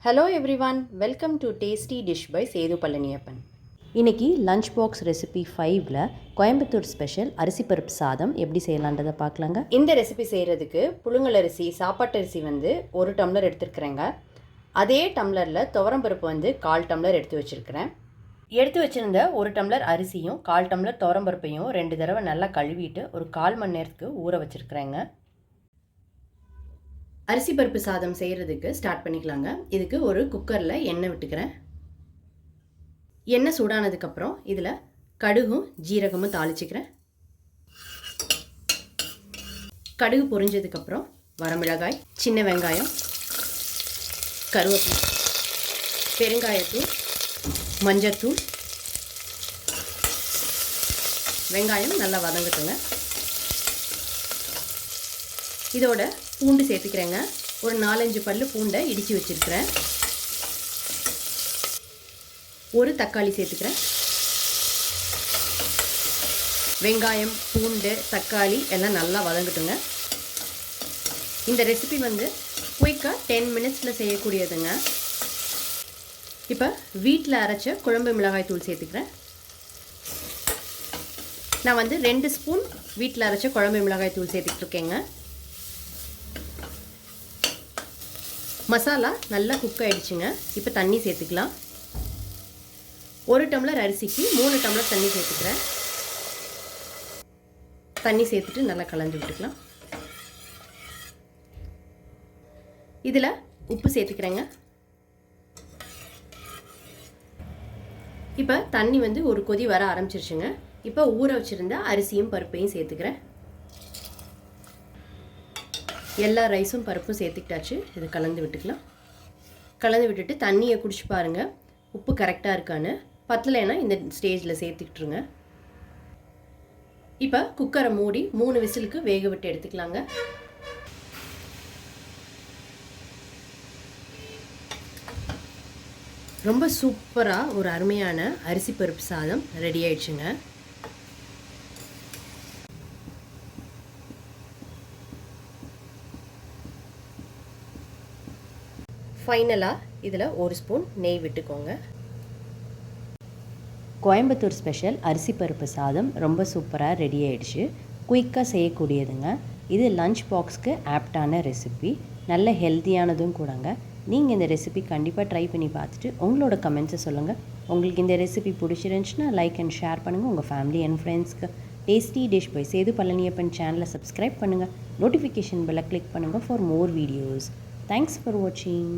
Hello everyone, welcome to tasty dish by Sethu Palaniappan. இன்றைக்கி lunch box recipe 5ல் Coimbatore special அரிசி பருப்பு சாதம் எப்படி செய்யலான்றதை பார்க்கலாங்க. இந்த ரெசிபி செய்கிறதுக்கு புழுங்கலரிசி சாப்பாட்டரிசி 1 டம்ளர் எடுத்துருக்குறேங்க. அதே டம்ளரில் துவரம்பருப்பு 1/4 டம்ளர் எடுத்து வச்சுருக்கிறேன். எடுத்து வச்சுருந்த 1 டம்ளர் அரிசியும் 1/4 டம்ளர் துவரம்பருப்பையும் 2 தடவை நல்லா கழுவிட்டு ஒரு 1/4 மணி நேரத்துக்கு ஊற வச்சுருக்குறேங்க. அரிசி பருப்பு சாதம் செய்கிறதுக்கு ஸ்டார்ட் பண்ணிக்கலாங்க. இதுக்கு ஒரு குக்கரில் எண்ணெய் விட்டுக்கிறேன். எண்ணெய் சூடானதுக்கப்புறம் இதில் கடுகும் ஜீரகமும் தாளிச்சிக்கிறேன். கடுகு பொரிஞ்சதுக்கப்புறம் வரமிளகாய், சின்ன வெங்காயம், கருவேப்பிலை, பெருங்காயத்தூள், மஞ்சத்தூள், வெங்காயம் நல்லா வதங்கட்டுங்க. இதோட பூண்டு சேர்த்துக்கிறேங்க. ஒரு 4-5 பல்லு பூண்டை இடித்து வச்சுருக்கிறேன். ஒரு தக்காளி சேர்த்துக்கிறேன். வெங்காயம், பூண்டு, தக்காளி எல்லாம் நல்லா வதங்கட்டுங்க. இந்த ரெசிபி குயிக்காக 10 மினிட்ஸில் செய்யக்கூடியதுங்க. இப்போ வீட்டில் அரைச்ச குழம்பு மிளகாய் தூள் சேர்த்துக்கிறேன். நான் 2 ஸ்பூன் வீட்டில் அரைச்ச குழம்பு மிளகாய் தூள் சேர்த்துட்ருக்கேங்க. மசாலா நல்லா குக் ஆகிடுச்சுங்க. இப்போ தண்ணி சேர்த்துக்கலாம். 1 டம்ளர் அரிசிக்கு 3 டம்ளர் தண்ணி சேர்த்துக்கிறேன். தண்ணி சேர்த்துட்டு நல்லா கலந்து விட்டுக்கலாம். இதில் உப்பு சேர்த்துக்கிறேங்க. இப்போ தண்ணி ஒரு கொதி வர ஆரம்பிச்சிருச்சுங்க. இப்போ ஊற வச்சுருந்த அரிசியும் பருப்பையும் சேர்த்துக்கிறேன். எல்லா ரைஸும் பருப்பும் சேர்த்துக்கிட்டாச்சு. இதை கலந்து விட்டுக்கலாம். கலந்து விட்டுட்டு தண்ணியை குடிச்சு பாருங்கள், உப்பு கரெக்டாக இருக்கான்னு. பத்தலைன்னா இந்த ஸ்டேஜில் சேர்த்துக்கிட்டுருங்க. இப்போ குக்கரை மூடி 3 விசிலுக்கு வேக விட்டு எடுத்துக்கலாங்க. ரொம்ப சூப்பராக ஒரு அருமையான அரிசி பருப்பு சாதம் ரெடி ஆயிடுச்சுங்க. ஃபைனலாக இதில் 1 ஸ்பூன் நெய் விட்டுக்கோங்க. கோயம்புத்தூர் ஸ்பெஷல் அரிசி பருப்பு சாதம் ரொம்ப சூப்பராக ரெடி ஆகிடுச்சு. குயிக்காக செய்யக்கூடியதுங்க. இது லஞ்ச் பாக்ஸ்க்கு ஆப்டான ரெசிபி, நல்ல ஹெல்த்தியானதும் கூடங்க. நீங்கள் இந்த ரெசிபி கண்டிப்பாக ட்ரை பண்ணி பார்த்துட்டு உங்களோட கமெண்ட்ஸை சொல்லுங்கள். உங்களுக்கு இந்த ரெசிபி பிடிச்சிருந்துச்சுன்னா லைக் அண்ட் ஷேர் பண்ணுங்கள். உங்கள் ஃபேமிலி அண்ட் ஃப்ரெண்ட்ஸ்க்கு tasty dish by Sethu Palaniappan சேனலை சப்ஸ்கிரைப் பண்ணுங்கள். நோட்டிஃபிகேஷன் பெல்லை கிளிக் பண்ணுங்கள் for more videos. Thanks for watching.